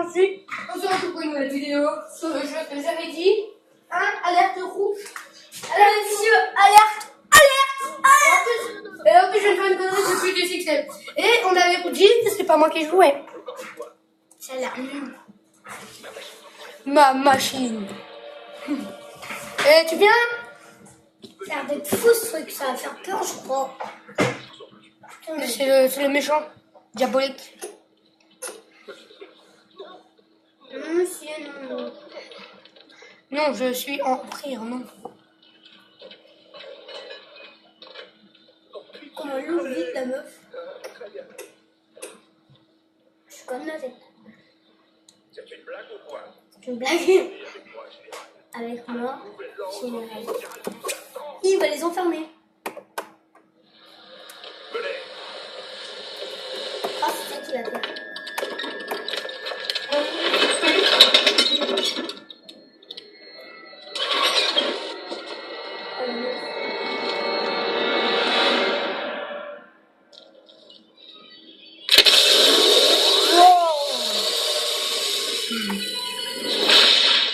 ensuite, on se retrouve pour une nouvelle vidéo sur le jeu que j'avais dit. Hein, alerte rouge. Alerte, monsieur, alerte, alerte. Et en plus, je vais faire une connerie depuis du succès. Et on avait dit que c'est pas moi qui jouais. Ça a l'air nul. Ma machine. Et tu viens? Ça a l'air d'être fou ce truc, ça va faire peur, je crois. C'est le méchant. Diabolique. Monsieur, non. Non, je suis en prière, non. Comme un loup vite, la meuf. Je suis comme la tête. C'est une blague ou quoi? C'est une blague. Avec moi, général. Il va les enfermer. Venez. Ah, c'est ça qui l'a fait.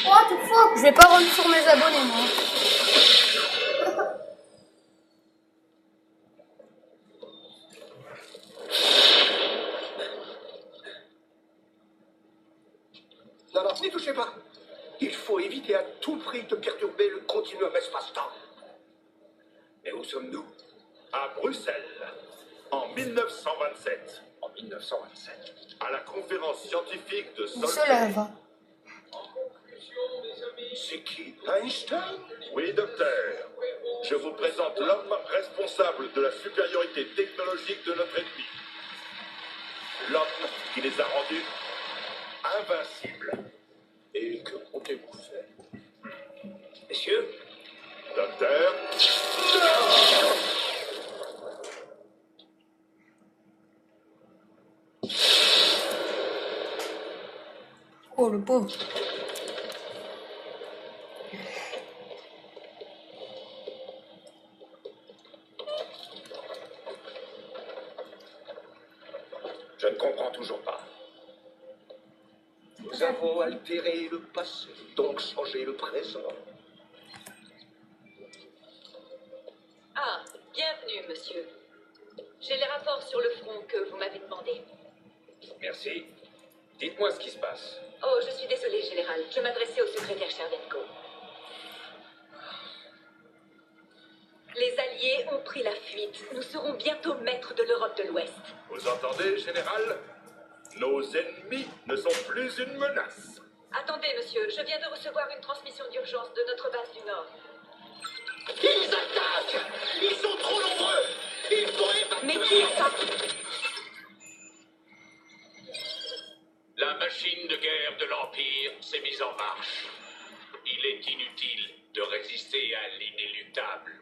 What the fuck? Je vais pas rendre sur mes abonnés, moi. Non, n'y touchez pas. Il faut éviter à tout prix de perturber le continuum espace-temps. Et où sommes-nous? À Bruxelles, en 1927. En 1927. À la conférence scientifique de Il se Solvay. lève. C'est qui? Einstein? Oui, docteur. Je vous présente l'homme responsable de la supériorité technologique de notre ennemi. L'homme qui les a rendus invincibles. Et que comptez-vous faire? Messieurs? Docteur? Oh, le pauvre. Je ne comprends toujours pas. Nous avons altéré le passé, donc changé le présent. Ah, bienvenue, monsieur. J'ai les rapports sur le front que vous m'avez demandé. Merci. Dites-moi ce qui se passe. Oh, je suis désolée, général. Je m'adressais au secrétaire Cherdenko. Les Alliés ont pris la fuite. Nous serons bientôt maîtres de l'Europe de l'Ouest. Vous entendez, général? Nos ennemis ne sont plus une menace. Attendez, monsieur. Je viens de recevoir une transmission d'urgence de notre base du Nord. Ils attaquent! Ils sont trop nombreux! Il faut évacuer! Mais qui attaque? La machine de guerre de l'Empire s'est mise en marche. Il est inutile de résister à l'inéluctable.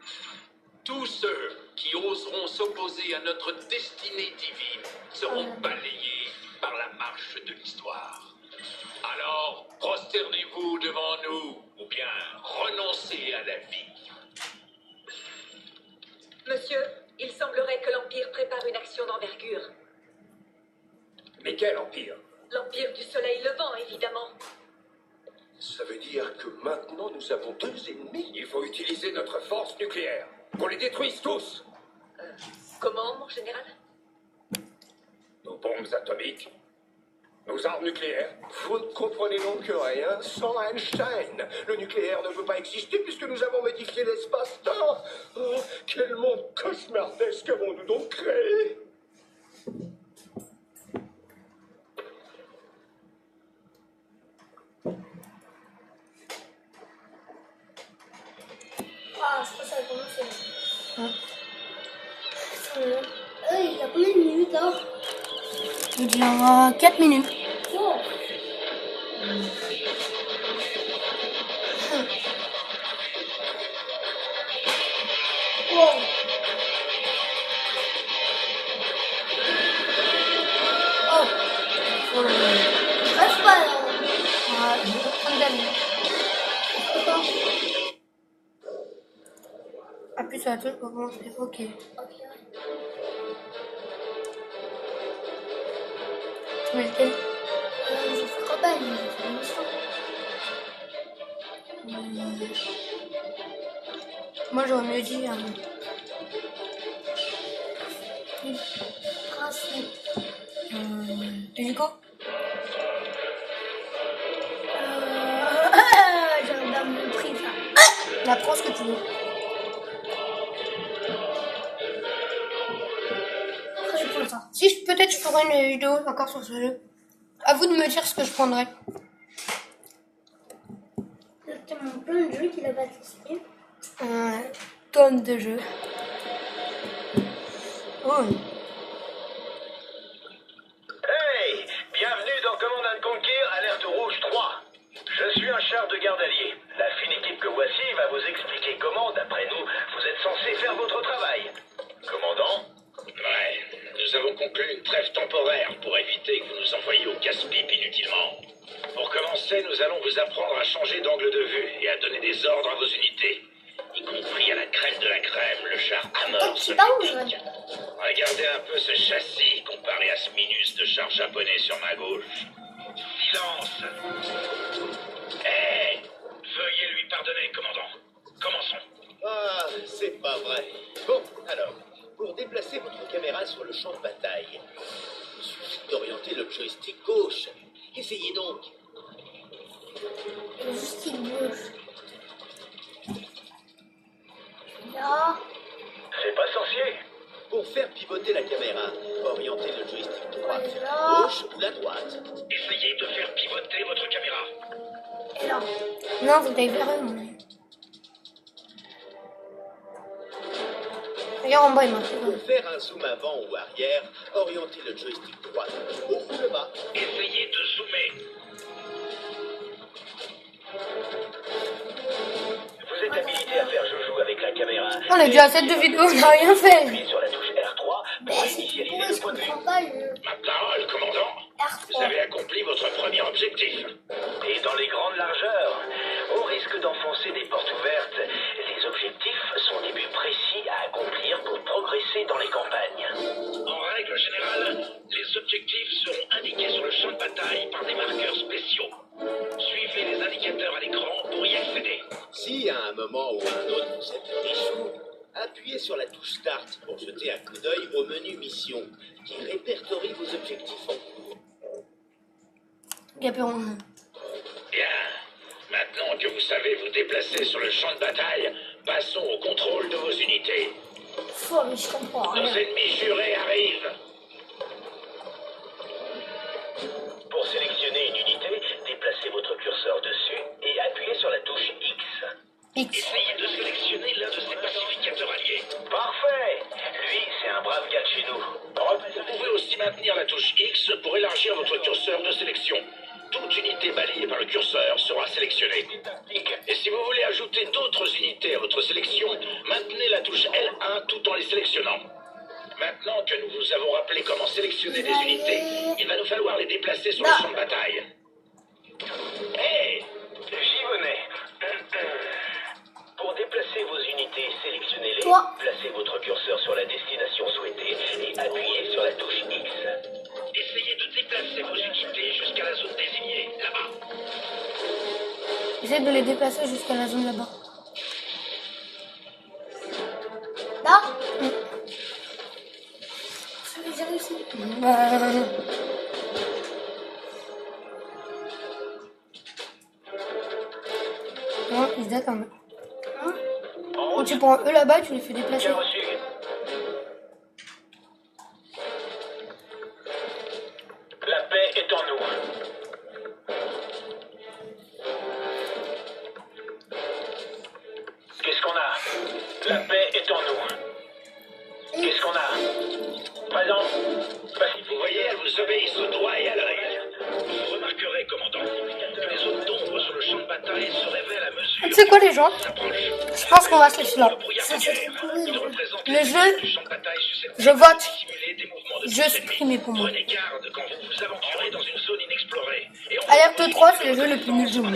Tous ceux qui oseront s'opposer à notre destinée divine seront balayés par la marche de l'histoire. Alors, prosternez-vous devant nous, ou bien renoncez à la vie. Monsieur, il semblerait que l'Empire prépare une action d'envergure. Mais quel empire? L'Empire du Soleil Levant, évidemment. Ça veut dire que maintenant nous avons deux ennemis? Il faut utiliser notre force nucléaire. Qu'on les détruise tous! Comment, mon général? Nos bombes atomiques, nos armes nucléaires. Vous ne comprenez donc rien sans Einstein. Le nucléaire ne peut pas exister puisque nous avons modifié l'espace-temps. Oh, quel monde cauchemardesque avons-nous donc créé? Ah, je crois que ça va commencer. Hein? Il a combien de minutes là? Il dure 4 minutes. Oh. Wow. Oh. Reste pas là. Je vais prendre la minute. Appuie sur la touche pour commencer. Ok. Tu mets lequel? Je ferai pas Moi j'aurais mieux dit. T'as dit quoi? J'aurais pas montré ça. La prends ce que tu veux. Je prends ça. Si peut-être je ferai une vidéo encore sur ce jeu. À vous de me dire ce que je prendrai. C'est tellement plein de jeux qu'il a pas testé. Tonne de jeux. Oh. Hey, bienvenue dans Command & Conquer, alerte rouge 3. Je suis un char de garde allié. La fine équipe que voici va vous expliquer comment, d'après nous, vous êtes censé faire votre travail. Commandant? Ouais, nous avons conclu une trêve temporaire pour éviter que vous nous envoyiez au casse-pipe inutilement. Pour commencer, nous allons vous apprendre à changer d'angle de vue et à donner des ordres à vos unités. Y compris à la crème de la crème, le char Hammer. C'est pas où je vais. Regardez un peu ce châssis comparé à ce minus de char japonais sur ma gauche. Silence! Hé! Veuillez lui pardonner, commandant. Commençons. Ah, c'est pas vrai. Bon, alors, pour déplacer votre caméra sur le champ de bataille, il suffit d'orienter le joystick gauche. Essayez donc. Le joystick gauche. Là. C'est pas sorcier. Pour faire pivoter la caméra, orientez le joystick droite vers la Là. gauche ou la droite. Essayez de faire pivoter votre caméra. Et là. Non, vous avez verré mon avis. Regarde en bas, il m'a fait. Pour faire un zoom avant ou arrière, orientez le joystick droite vers le haut ou le bas. Essayez de zoomer. Vous êtes habilité à faire joujou avec la caméra. On a déjà 7 de vidéo, on n'a rien fait. Appuyez sur la touche R3 pour Pourquoi initialiser je le point de vue. comprends pas le Ma parole, commandant. Vous R3? avez accompli votre premier objectif. Et dans les grandes largeurs, au risque d'enfoncer des portes ouvertes, les objectifs sont des buts précis à accomplir pour progresser dans les campagnes. En règle générale, les objectifs seront indiqués sur le champ de bataille par des marqueurs spéciaux. Suivez les indicateurs à l'écran pour y accéder. Si à un moment ou à un autre vous êtes échoué, appuyez sur la touche Start pour jeter un coup d'œil au menu Mission qui répertorie vos objectifs en cours. Gaperon. Bien. Maintenant que vous savez vous déplacer sur le champ de bataille, passons au contrôle de vos unités. Oh, mais je comprends Nos rien. ennemis jurés arrivent. Pour sélectionner une unité, déplacez votre curseur dessus et appuyez sur la touche X. X. Essayez de sélectionner l'un de ces pacificateurs alliés. Parfait! Lui, c'est un brave gars de chez nous. Vous pouvez aussi maintenir la touche X pour élargir votre curseur de sélection. Toute unité balayée par le curseur sera sélectionnée. Et si vous voulez ajouter d'autres unités à votre sélection, maintenez la touche L1 tout en les sélectionnant. Maintenant que nous vous avons rappelé comment sélectionner des unités, il va nous falloir les déplacer sur le champ de bataille. Hé! J'y venais. Pour déplacer vos unités, sélectionnez-les, Toi. placez votre curseur sur la destination souhaitée et appuyez sur la touche X. Essayez de déplacer vos unités jusqu'à la zone désignée, là-bas. J'essaie de les déplacer jusqu'à la zone là-bas. Là. J'ai réussi. Non, ils se détendent. Hein? Ou tu prends eux là-bas, tu les fais déplacer. Bien reçu. La paix est en nous. Qu'est-ce qu'on a? La paix est en nous. Qu'est-ce qu'on a? Présent. Pacifique. Vous voyez, elles vous obéissent au doigt et à l'œil. Vous remarquerez, commandant, que les zones d'ombre sur le champ de bataille se révèlent à mesure. Tu sais quoi les gens? S'approche. Je pense qu'on va se laisser là. Ça, c'est trop pourri. Il représente Le les jeu, zones du champ de bataille susceptibles je vote. de simuler des mouvements de Je tous supprimé pour moi. Prenez garde quand vous vous aventurez dans une zone inexplorée. Et Alerte 3, c'est le jeu le plus nul du monde.